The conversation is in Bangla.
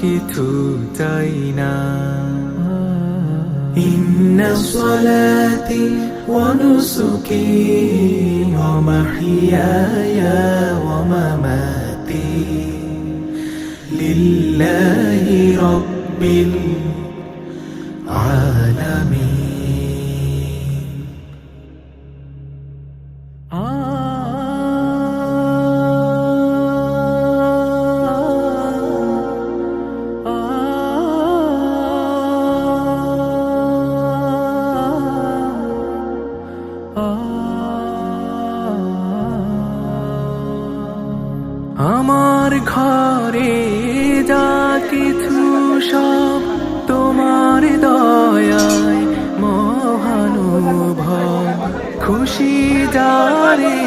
কিছু চাই না। ইন্না সলাতি ওয়া নুসুকি ওয়া মাহইয়ায়া ওয়া মামাতি লিল্লাহি রাব্বিল আলামিন। আমার ঘরে যা কিছু সব তোমার দয়ায় মহানুভব, খুশি যারে